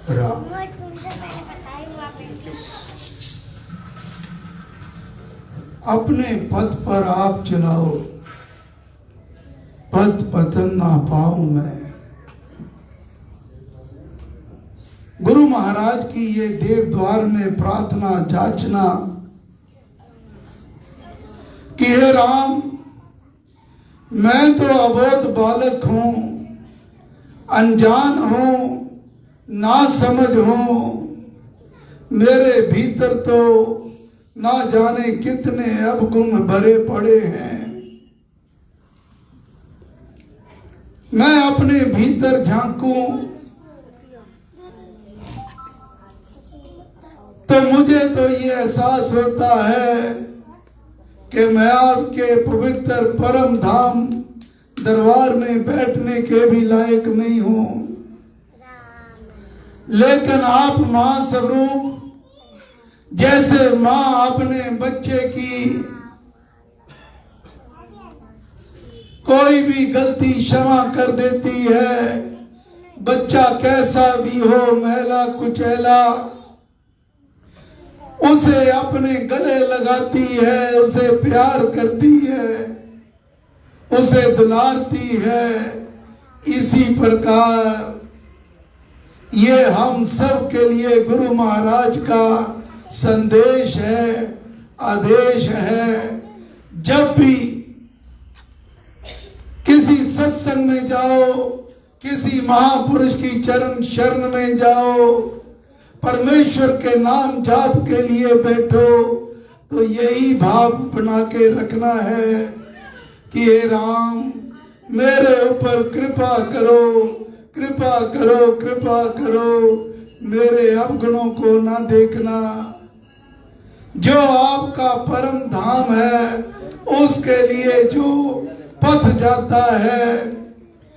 राम। अपने पथ पर आप चलाओ, पथ पतन ना पाऊं मैं। गुरु महाराज की ये देव द्वार में प्रार्थना जाचना कि हे राम, मैं तो अबोध बालक हूं, अनजान हूं, ना समझ हूं। मेरे भीतर तो ना जाने कितने अवगुण भरे पड़े हैं। मैं अपने भीतर झांकूं तो मुझे तो ये एहसास होता है कि मैं आपके पवित्र परम धाम दरबार में बैठने के भी लायक नहीं हूं। लेकिन आप मां स्वरूप, जैसे मां अपने बच्चे की कोई भी गलती क्षमा कर देती है, बच्चा कैसा भी हो, मैला कुचैला, उसे अपने गले लगाती है, उसे प्यार करती है, उसे दुलारती है। इसी प्रकार ये हम सब के लिए गुरु महाराज का संदेश है, आदेश है। जब भी किसी सत्संग में जाओ, किसी महापुरुष की चरण शरण में जाओ, परमेश्वर के नाम जाप के लिए बैठो, तो यही भाव बना के रखना है कि हे राम, मेरे ऊपर कृपा करो, कृपा करो, कृपा करो। मेरे अवगुणों को ना देखना। जो आपका परम धाम है, उसके लिए जो पथ जाता है,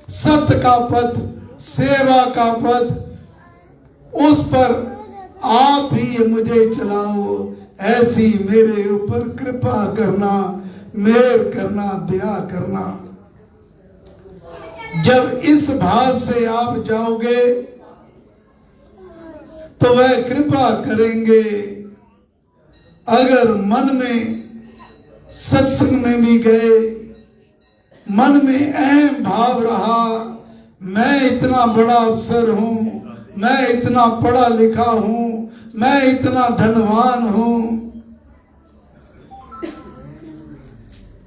सत्य का पथ, सेवा का पथ, उस पर आप ही मुझे चलाओ। ऐसी मेरे ऊपर कृपा करना, मेहर करना, दया करना। जब इस भाव से आप जाओगे तो वह कृपा करेंगे। अगर मन में सत्संग में भी गए, मन में अहम भाव रहा, मैं इतना बड़ा अफसर हूं, मैं इतना पढ़ा लिखा हूं, मैं इतना धनवान हूं,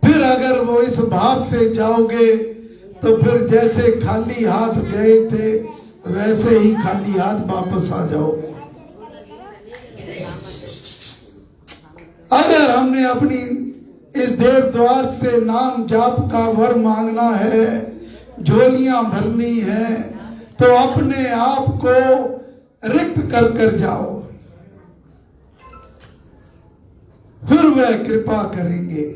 फिर अगर वो इस भाव से जाओगे तो फिर जैसे खाली हाथ गए थे वैसे ही खाली हाथ वापस आ जाओगे। अगर हमने अपनी इस देव द्वार से नाम जाप का वर मांगना है, झोलियां भरनी है, तो अपने आप को रिक्त कर कर जाओ, फिर वह कृपा करेंगे।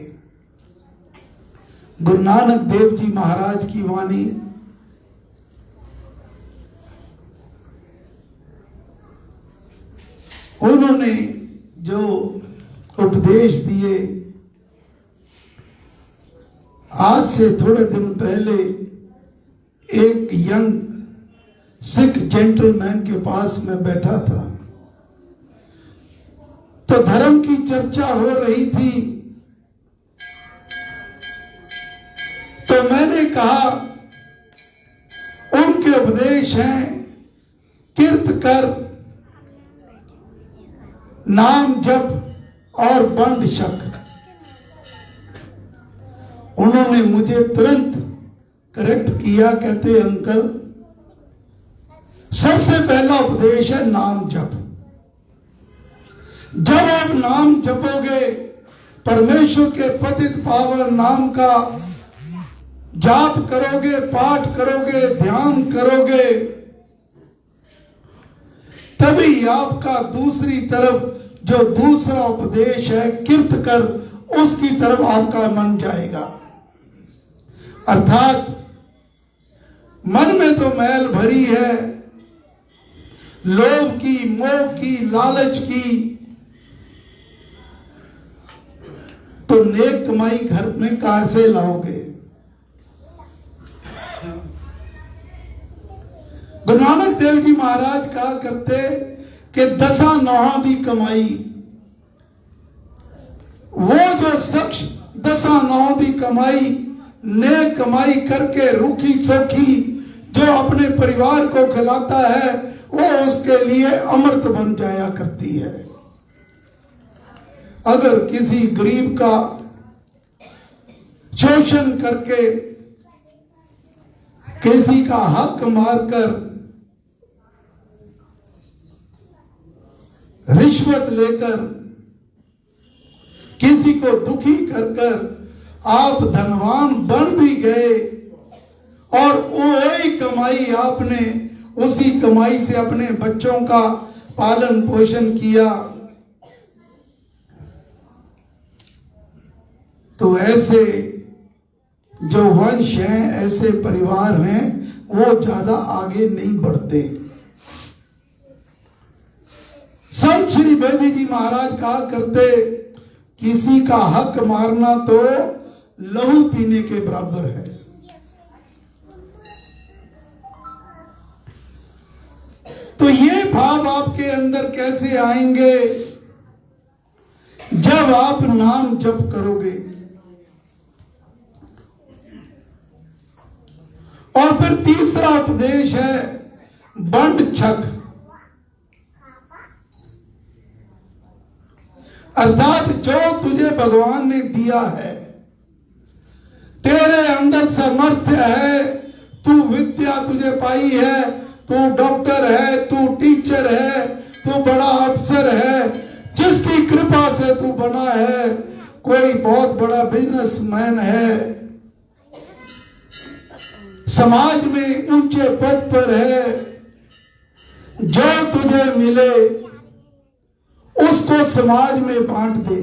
गुरु नानक देव जी महाराज की वाणी, उन्होंने जो उपदेश दिए, आज से थोड़े दिन पहले एक यंग सिख जेंटलमैन के पास में बैठा था, तो धर्म की चर्चा हो रही थी। तो मैंने कहा, उनके उपदेश हैं कीर्त कर, नाम जप और बंद शक। उन्होंने मुझे तुरंत करेक्ट किया, कहते अंकल, सबसे पहला उपदेश है नाम जप। जब आप नाम जपोगे, परमेश्वर के पतित पावन नाम का जाप करोगे, पाठ करोगे, ध्यान करोगे, तभी आपका दूसरी तरफ जो दूसरा उपदेश है कीर्त कर, उसकी तरफ आपका मन जाएगा। अर्थात मन में तो मैल भरी है, लोभ की, मोह की, लालच की, तो नेक कमाई घर में कहां से लाओगे? गुरु नानक देव जी महाराज कहा करते कि दसा नौहा दी कमाई, वो जो शख्स दसा नौ दी कमाई नेक कमाई करके रूखी सोखी जो अपने परिवार को खिलाता है, वो उसके लिए अमृत बन जाया करती है। अगर किसी गरीब का शोषण करके, किसी का हक मारकर, रिश्वत लेकर, किसी को दुखी कर कर आप धनवान बन भी गए और वही कमाई आपने उसी कमाई से अपने बच्चों का पालन पोषण किया, तो ऐसे जो वंश हैं, ऐसे परिवार हैं, वो ज्यादा आगे नहीं बढ़ते। संत श्री बेदी जी महाराज कहा करते, किसी का हक मारना तो लहू पीने के बराबर है। तो ये भाव आपके अंदर कैसे आएंगे? जब आप नाम जप करोगे। और फिर तीसरा उपदेश है बंड छक, अर्थात जो तुझे भगवान ने दिया है, तेरे अंदर सामर्थ्य है, तू विद्या तुझे पाई है, तू डॉक्टर है, तू टीचर है, तू बड़ा अफसर है, जिसकी कृपा से तू बना है, कोई बहुत बड़ा बिजनेसमैन है, समाज में ऊंचे पद पर है, जो तुझे मिले उसको समाज में बांट दे।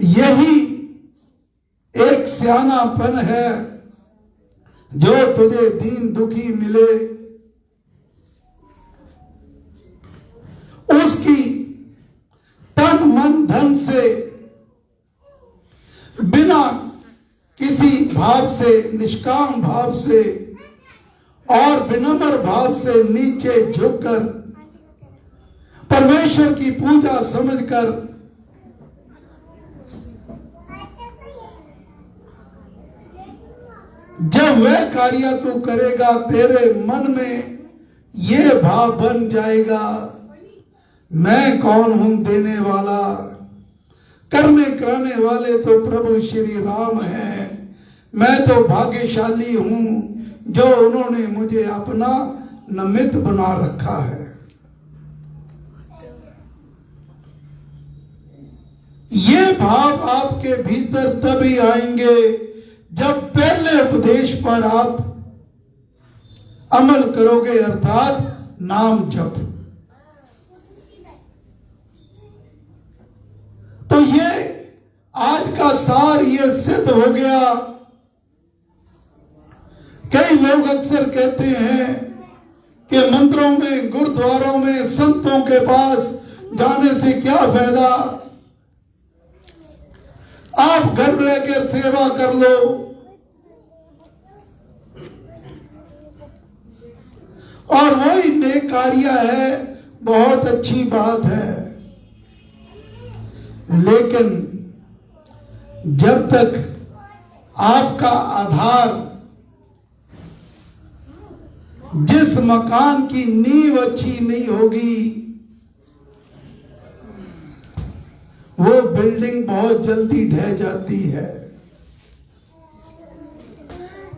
यही एक सियानापन है। जो तुझे दीन दुखी मिले उसकी तन मन धन से, बिना किसी भाव से, निष्काम भाव से और विनम्र भाव से नीचे झुककर परमेश्वर की पूजा समझकर जब वह कार्य तू करेगा, तेरे मन में ये भाव बन जाएगा, मैं कौन हूं देने वाला, करने कराने वाले तो प्रभु श्री राम हैं, मैं तो भाग्यशाली हूं जो उन्होंने मुझे अपना निमित्त बना रखा है। ये भाव आपके भीतर तभी आएंगे जब पहले उपदेश पर आप अमल करोगे, अर्थात नाम जप। तो ये आज का सार ये सिद्ध हो गया। कई लोग अक्सर कहते हैं कि मंदिरों में, गुरुद्वारों में, संतों के पास जाने से क्या फायदा, आप घर में रहकर सेवा कर लो। और वही नेक कार्य है, बहुत अच्छी बात है, लेकिन जब तक आपका आधार, जिस मकान की नींव अच्छी नहीं होगी, वो बिल्डिंग बहुत जल्दी ढह जाती है।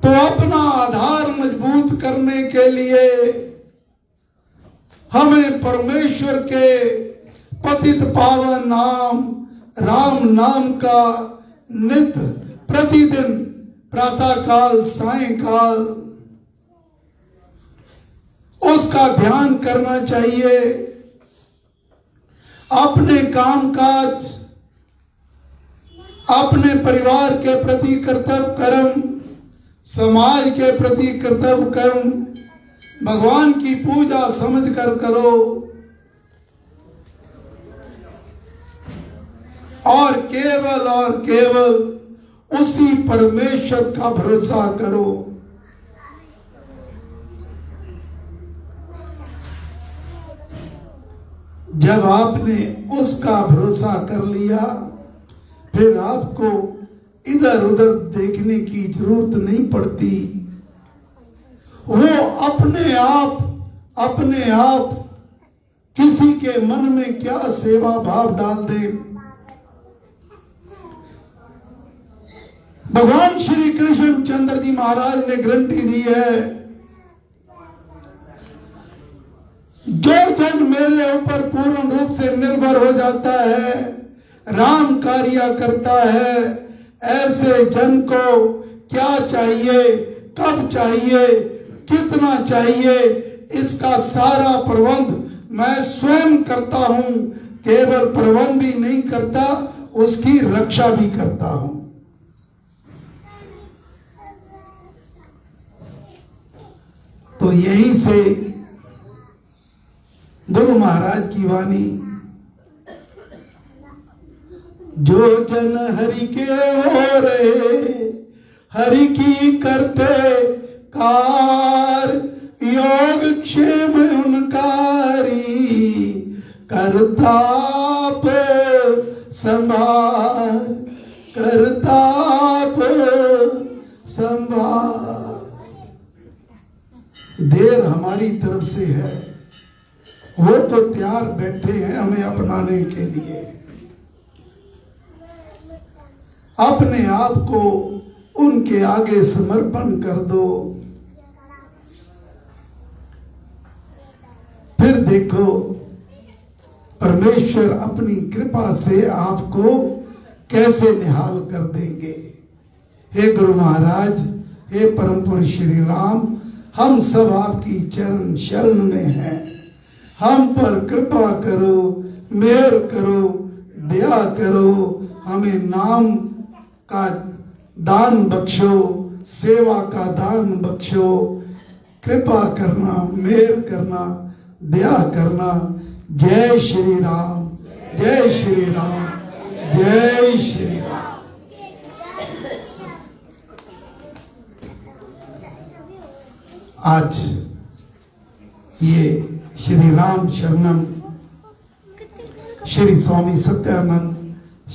तो अपना आधार मजबूत करने के लिए हमें परमेश्वर के पतित पावन नाम राम नाम का नित्य प्रतिदिन प्रातः काल सायंकाल उसका ध्यान करना चाहिए। अपने कामकाज, अपने परिवार के प्रति कर्तव्य कर्म, समाज के प्रति कर्तव्य कर्म, भगवान की पूजा समझ कर करो। और केवल उसी परमेश्वर का भरोसा करो। जब आपने उसका भरोसा कर लिया, फिर आपको इधर उधर देखने की जरूरत नहीं पड़ती। वो अपने आप किसी के मन में क्या सेवा भाव डाल दे। भगवान श्री कृष्ण चंद्र जी महाराज ने गारंटी दी है, जो जन मेरे ऊपर पूर्ण रूप से निर्भर हो जाता है, राम कार्य करता है, ऐसे जन को क्या चाहिए, कब चाहिए, कितना चाहिए, इसका सारा प्रबंध मैं स्वयं करता हूं। केवल प्रबंध ही नहीं करता, उसकी रक्षा भी करता हूं। तो यहीं से गुरु महाराज की वाणी, जो जन हरि के हो रहे, हरि की करते कार, योग क्षेम उनकारी, करताप संभार, करताप संभार। देर हमारी तरफ से है, वो तो तैयार बैठे हैं हमें अपनाने के लिए। अपने आप को उनके आगे समर्पण कर दो, फिर देखो परमेश्वर अपनी कृपा से आपको कैसे निहाल कर देंगे। हे गुरु महाराज, हे परम पुरुष श्री राम, हम सब आपकी चरण शरण में हैं। हम पर कृपा करो, मेहर करो, दया करो, हमें नाम का दान बख्शो, सेवा का दान बख्शो। कृपा करना, मेहर करना, दया करना। जय श्री राम, जय श्री राम, जय श्री राम। आज ये श्री राम शरणम श्री स्वामी सत्यानंद